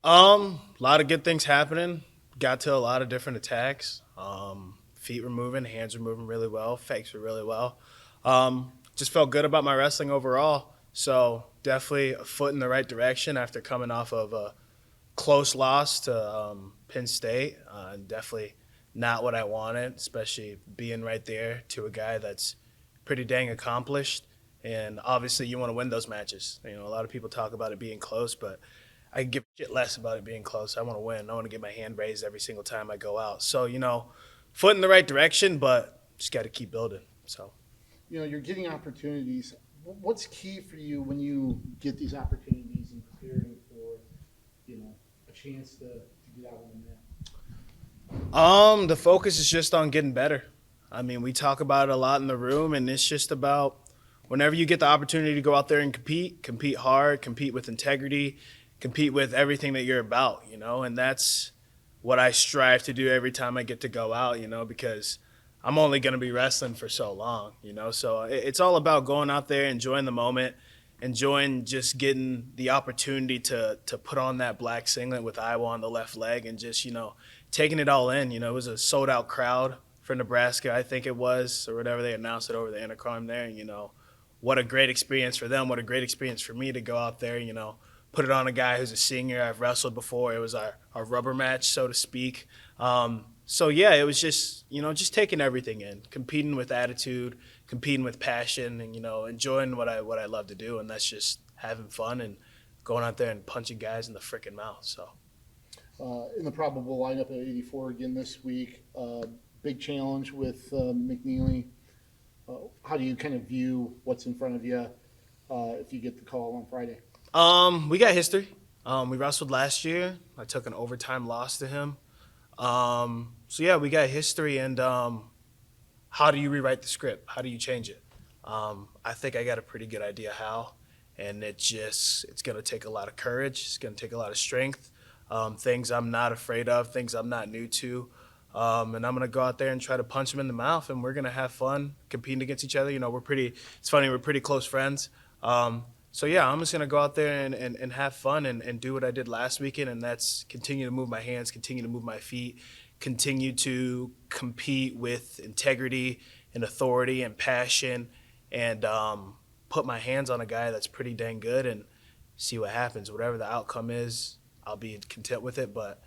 A lot of good things happening. Got to a lot of different attacks. Feet were moving, hands were moving really well, fakes were really well. Just felt good about my wrestling overall. So definitely a foot in the right direction after coming off of a close loss to Penn State. And definitely not what I wanted, especially being right there to a guy that's pretty dang accomplished. And obviously, you want to win those matches. You know, a lot of people talk about it being close, but I give a shit less about it being close. I want to win. I want to get my hand raised every single time I go out. So, foot in the right direction, but just got to keep building. So, You're getting opportunities. What's key for you when you get these opportunities and preparing for, a chance to get out on the mat? the focus is just on getting better. I mean, we talk about it a lot in the room, and it's just about whenever you get the opportunity to go out there and compete hard, compete with integrity, compete with everything that you're about, and that's what I strive to do every time I get to go out, because I'm only going to be wrestling for so long, so it's all about going out there, enjoying the moment, enjoying just getting the opportunity to put on that black singlet with Iowa on the left leg and just, taking it all in. It was a sold out crowd for Nebraska, I think it was, or whatever they announced it over the intercom there. And, what a great experience for them. What a great experience for me to go out there, put it on a guy who's a senior. I've wrestled before. It was our rubber match, so to speak. So, yeah, it was just, just taking everything in, competing with attitude, competing with passion, and, enjoying what I love to do. And that's just having fun and going out there and punching guys in the freaking mouth. So. In the probable lineup at 84 again this week, big challenge with McNeely. How do you kind of view what's in front of you if you get the call on Friday? We got history. We wrestled last year. I took an overtime loss to him. So yeah, we got history, and how do you rewrite the script? How do you change it? I think I got a pretty good idea how, and it's gonna take a lot of courage. It's gonna take a lot of strength. Things I'm not afraid of, things I'm not new to. And I'm gonna go out there and try to punch him in the mouth, and we're gonna have fun competing against each other. It's funny, we're pretty close friends. So yeah, I'm just gonna go out there and have fun and do what I did last weekend, and that's continue to move my hands, continue to move my feet, continue to compete with integrity and authority and passion, and put my hands on a guy that's pretty dang good and see what happens. Whatever the outcome is, I'll be content with it, but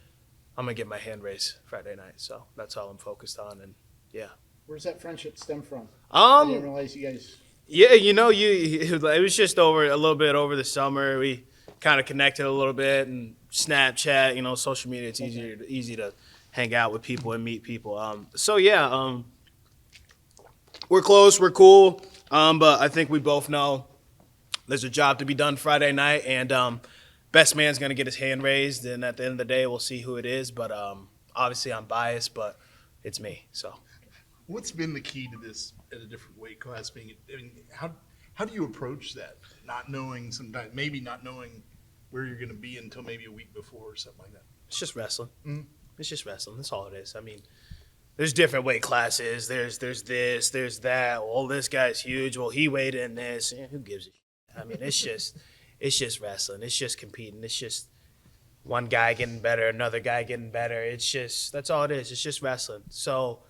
I'm going to get my hand raised Friday night. So that's all I'm focused on. And yeah. Where's that friendship stem from? I didn't Um, realize you guys. yeah, it was just a little bit over the summer. We kind of connected a little bit and Snapchat, social media. It's easy to hang out with people and meet people. So yeah, we're close, we're cool. But I think we both know there's a job to be done Friday night, and best man's going to get his hand raised, and at the end of the day, we'll see who it is. But obviously, I'm biased, but it's me. So, What's been the key to this at a different weight class? How do you approach that? Not knowing sometimes, maybe not knowing where you're going to be until maybe a week before or something like that. it's just wrestling. Mm-hmm. It's just wrestling. That's all it is. I mean, there's different weight classes. There's this, there's that. Well, this guy's huge. Well, he weighed in this. Yeah, who gives a shit? I mean, it's just wrestling. It's just competing. It's just one guy getting better, another guy getting better. That's all it is. It's just wrestling. So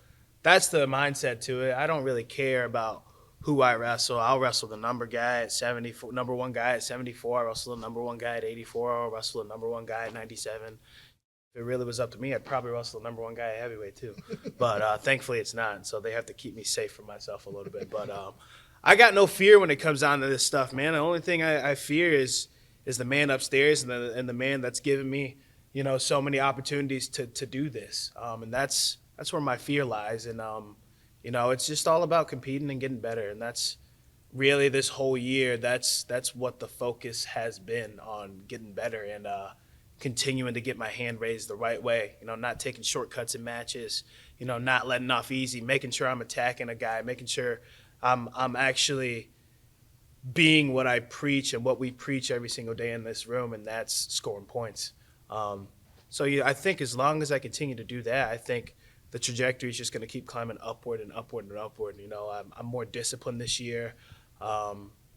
that's the mindset to it. I don't really care about who I wrestle. I'll wrestle the number guy at 74, number one guy at 74. I wrestle the number one guy at 84. I'll wrestle the number one guy at 97. If it really was up to me, I'd probably wrestle the number one guy at heavyweight too. But thankfully it's not. So they have to keep me safe for myself a little bit. But I got no fear when it comes down to this stuff, man. The only thing I fear is the man upstairs and the man that's given me, so many opportunities to do this. And that's where my fear lies. And it's just all about competing and getting better. And that's really this whole year. That's what the focus has been on, getting better and continuing to get my hand raised the right way. Not taking shortcuts in matches. Not letting off easy. Making sure I'm attacking a guy. Making sure I'm actually being what I preach and what we preach every single day in this room, and that's scoring points. So yeah, I think as long as I continue to do that, I think the trajectory is just going to keep climbing upward and upward and upward. I'm more disciplined this year.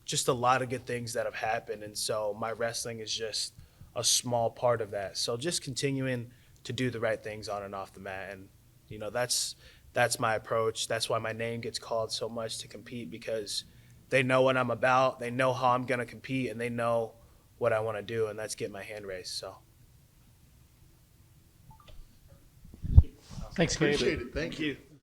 Just a lot of good things that have happened, and so my wrestling is just a small part of that. So just continuing to do the right things on and off the mat. And, you know, that's my approach. That's why my name gets called so much to compete, because they know what I'm about. They know how I'm going to compete, and they know what I want to do, and that's get my hand raised. So Thanks, Gabe. Appreciate it. Thank you.